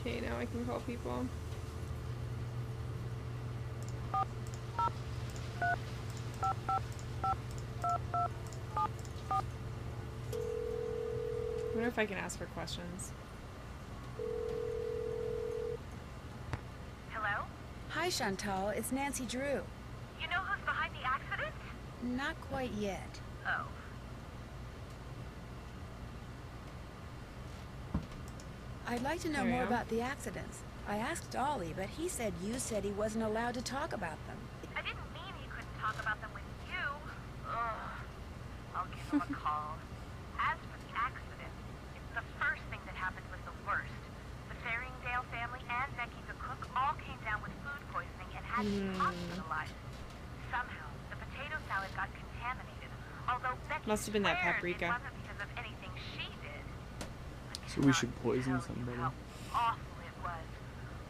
Okay, now I can call people. I wonder if I can ask her questions. Hello? Hi, Chantal. It's Nancy Drew. You know who's behind the accident? Not quite yet. Oh. I'd like to know more about the accidents. I asked Ollie, but he said you said he wasn't allowed to talk about them. I didn't mean he couldn't talk about them with you. Ugh. I'll give him a call. As for the accident, the first thing that happened was the worst. The Faringdale family and Becky the cook all came down with food poisoning and had to be hospitalized. Somehow, the potato salad got contaminated. Although Becky must have been that swears paprika. It wasn't because of anything she did. So we should poison somebody. How awful it was.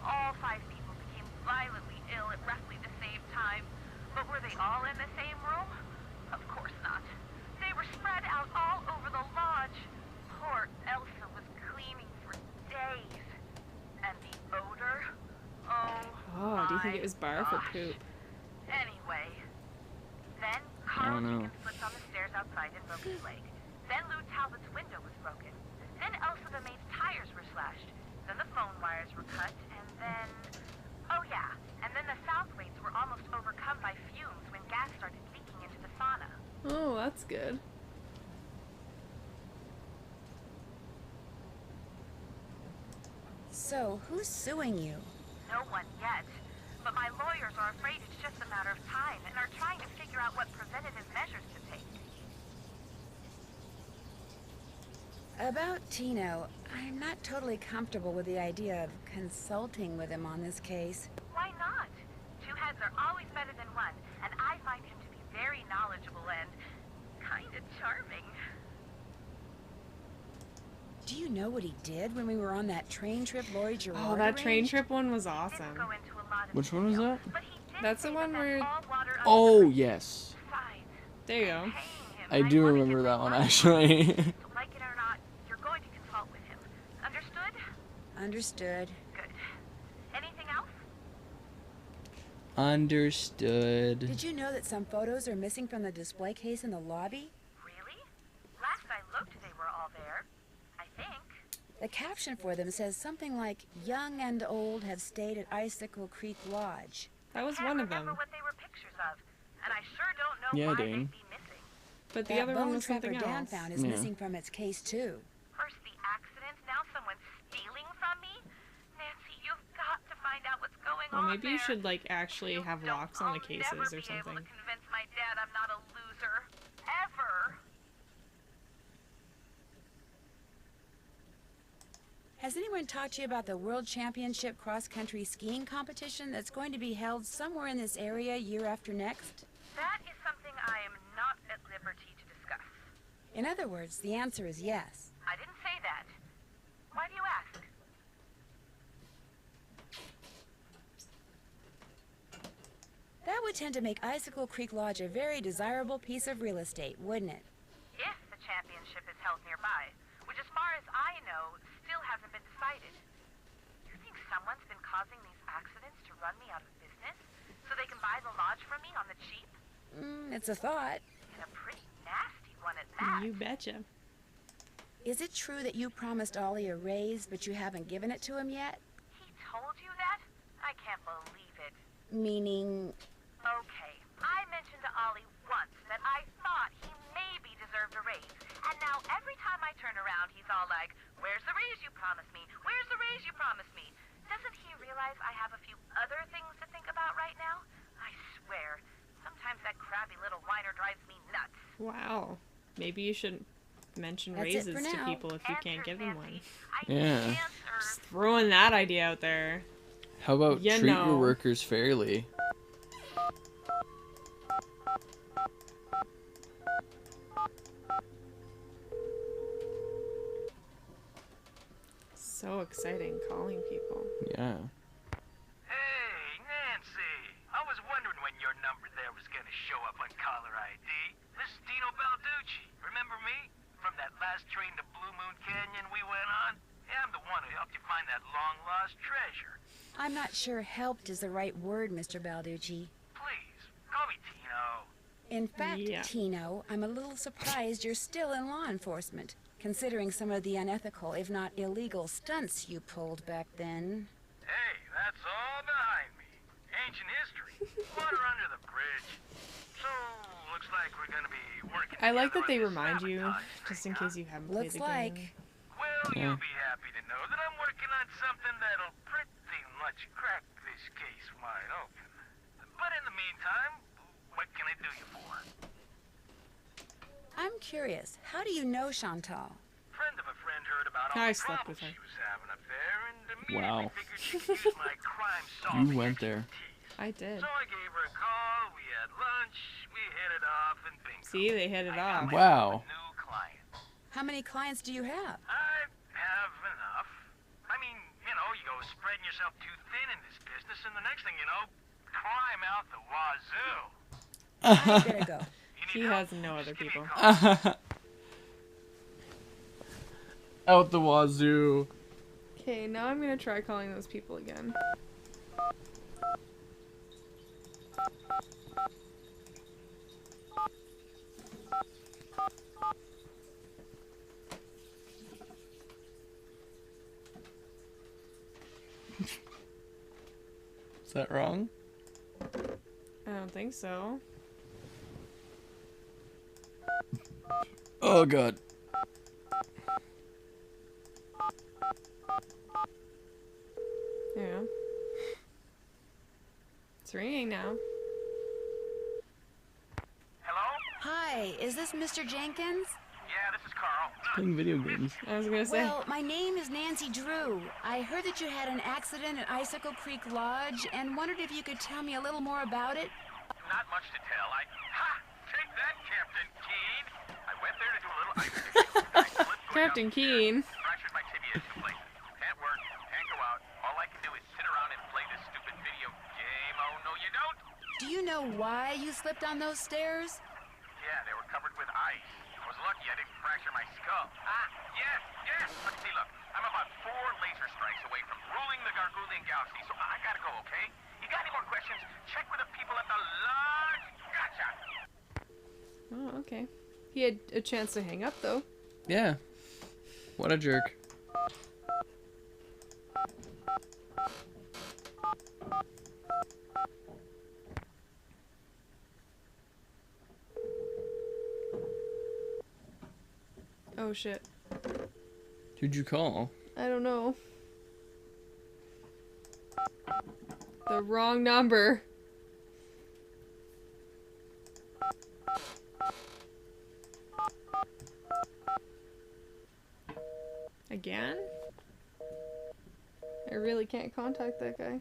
All 5 people became violently ill at roughly the same time. But were they all in the same room? Of course not. They were spread out all over the lodge. Poor Elsa was cleaning for days. And the odor? Oh, do you think it was barf or poop? Anyway. Then Carl Higgins slipped on the stairs outside and broke his leg. Then Lou Talbot's window was broken. Then Elsa the maid's tires were slashed. Then the phone wires were cut, and then... Oh yeah, and then the Southwaites were almost overcome by fumes when gas started leaking into the sauna. Oh, that's good. So, who's suing you? No one yet. But my lawyers are afraid it's just a matter of time and are trying to figure out what preventative measures to take. About Tino, I'm not totally comfortable with the idea of consulting with him on this case. Why not? 2 heads are always better than one, and I find him to be very knowledgeable and kinda charming. Do you know what he did when we were on that train trip Lori Gerard Oh, that train arranged? trip one was awesome. Which one was that? That's the one where... Oh, yes. There you go. I do remember that one, actually. Like it or not, you're going to consult with him. Understood? Understood. Good. Anything else? Understood. Did you know that some photos are missing from the display case in the lobby? Really? Last I looked, they were all there. I think. The caption for them says something like, "Young and old have stayed at Icicle Creek Lodge." That was one of them. What they were pictures of, and I sure don't know Yeah, why they'd Dane. be missing. But the That other one bone was something trapper Dan else. found is missing from its case too. First the accident, now someone's stealing from me? Nancy, you've got to find out what's going Well, on maybe you there. should, like, actually have locks on the cases I'll never or be able something. to convince my dad I'm not a loser. Ever. Has anyone talked to you about the World Championship cross-country skiing competition that's going to be held somewhere in this area year after next? That is something I am not at liberty to discuss. In other words, the answer is yes. I didn't say that. Why do you ask? That would tend to make Icicle Creek Lodge a very desirable piece of real estate, wouldn't it? If the championship is held nearby, which as far as I know, still hasn't been decided. You think someone's been causing these accidents to run me out of business so they can buy the lodge from me on the cheap? It's a thought. And a pretty nasty one at that. You betcha. Is it true that you promised Ollie a raise, but you haven't given it to him yet? He told you that? I can't believe it. Meaning... Okay, I mentioned to Ollie once that I thought he maybe deserved a raise. And now every time I turn around, he's all like, "Where's the raise you promised me? Where's the raise you promised me?" Doesn't he realize I have a few other things to think about right now? I swear, sometimes that crabby little whiner drives me nuts. Wow. Maybe you shouldn't mention That's it raises for to now. people if you can't give them one. Yeah. Just throwing that idea out there. How about You treat know. your workers fairly? So exciting calling people. Yeah. Hey, Nancy. I was wondering when your number there was gonna show up on caller ID. This is Dino Balducci. Remember me? From that last train to Blue Moon Canyon we went on? Yeah, I'm the one who helped you find that long-lost treasure. I'm not sure helped is the right word, Mr. Balducci. Please, call me Tino. In fact, Yeah. Tino, I'm a little surprised you're still in law enforcement, considering some of the unethical, if not illegal, stunts you pulled back then. Hey, that's all behind me. Ancient history. Water under the bridge. So, looks like we're gonna be working I like that together they on this remind you, sabotage just thing, in huh? case you haven't played Looks the like. game. Well, Yeah. you'll be happy to know that I'm working on something that'll pretty much crack this case wide open. But in the meantime, what can I do you for? I'm curious, how do you know Chantal? Friend of a friend heard about all I the slept problems with her. she was having up there and immediately Wow. figured she could use my crime-solving You went there. expertise. I did. So I gave her a call, we had lunch, we hit it off, and bingo. See, they hit it I got off. myself Wow. a new client. How many clients do you have? I have enough. I mean, you know, you go spreading yourself too thin in this business, and the next thing you know, crime out the wazoo. I better go. You need He help? has no other Just give me people. a call. Out the wazoo. Okay, now I'm gonna try calling those people again. Is that wrong? I don't think so. Oh god. Yeah. It's ringing now. Hello? Hi, is this Mr. Jenkins? Yeah, this is Carl. Playing video games. I was gonna say. Well, my name is Nancy Drew. I heard that you had an accident at Icicle Creek Lodge and wondered if you could tell me a little more about it. Not much to tell. Take that, Captain Keen. I went there to do a little ice fishing. I slipped going Captain down the stairs, Keen. Fractured my tibia in 2 places. Can't work, can't go out. All I can do is sit around and play this stupid video game. Oh, no, you don't? Do you know why you slipped on those stairs? Yeah, they were covered with ice. I was lucky I didn't fracture my skull. Yes. See, look, I'm about 4 laser strikes away from ruling the Gargoulian galaxy, so I gotta go, okay? You got any more questions? Check with the people at the lodge. Gotcha. Oh, okay. He had a chance to hang up though. Yeah. What a jerk. Oh shit. Who'd you call? I don't know. The wrong number. Again? I really can't contact that guy.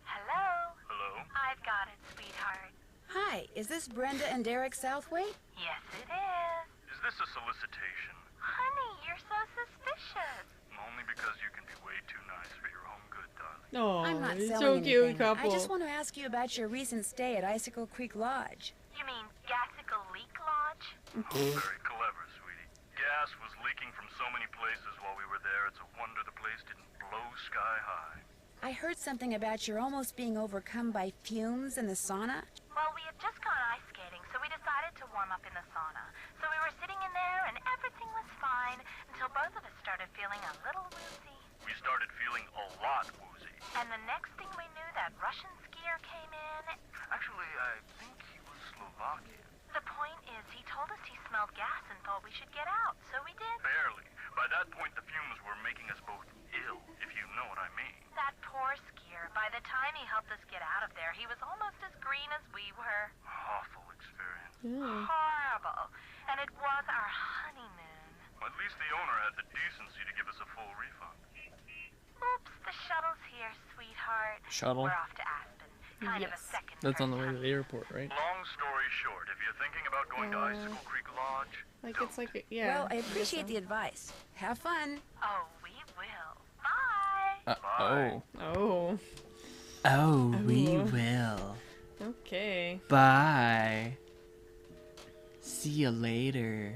Hello? Hello? I've got it, sweetheart. Hi, is this Brenda and Derek Southwaite? Yes, it is. Is this a solicitation? Honey, you're so suspicious. Only because you can be way too nice for your own good, darling. Oh, I'm not so selling cute anything. couple. I just want to ask you about your recent stay at Icicle Creek Lodge. You mean Gassicle Leak Lodge? Very clever, sweetie. Gas was leaking from so many places while we were there. It's a wonder the place didn't blow sky high. I heard something about your almost being overcome by fumes in the sauna. Well, we had just gone ice skating, so we decided to warm up in the sauna. So we were sitting in there, and everything was fine until both of us started feeling a little woozy. We started feeling a lot woozy. And the next thing we knew, that Russian skier came in. Actually, I think he was Slovakian. The point is, he told us he smelled gas and thought we should get out, so we did. Barely. By that point, the fumes were making us both ill, if you know what I mean. That poor skier, by the time he helped us get out of there, he was almost as green as we were. Awful experience. Yeah. Horrible. And it was our honeymoon. At least the owner had the decency to give us a full refund. Oops, the shuttle's here, sweetheart. Shuttle? We're off to Aspen. Kind of a Yes. second That's on the way to first the airport, right? Long story short, if you thinking about going to Icicle Creek Lodge? Like it's like a, yeah. Well, I guess appreciate so. the advice. Have fun. Oh, we will. Bye. Oh. Oh. Oh, we Ooh. will. Okay. Bye. See you later.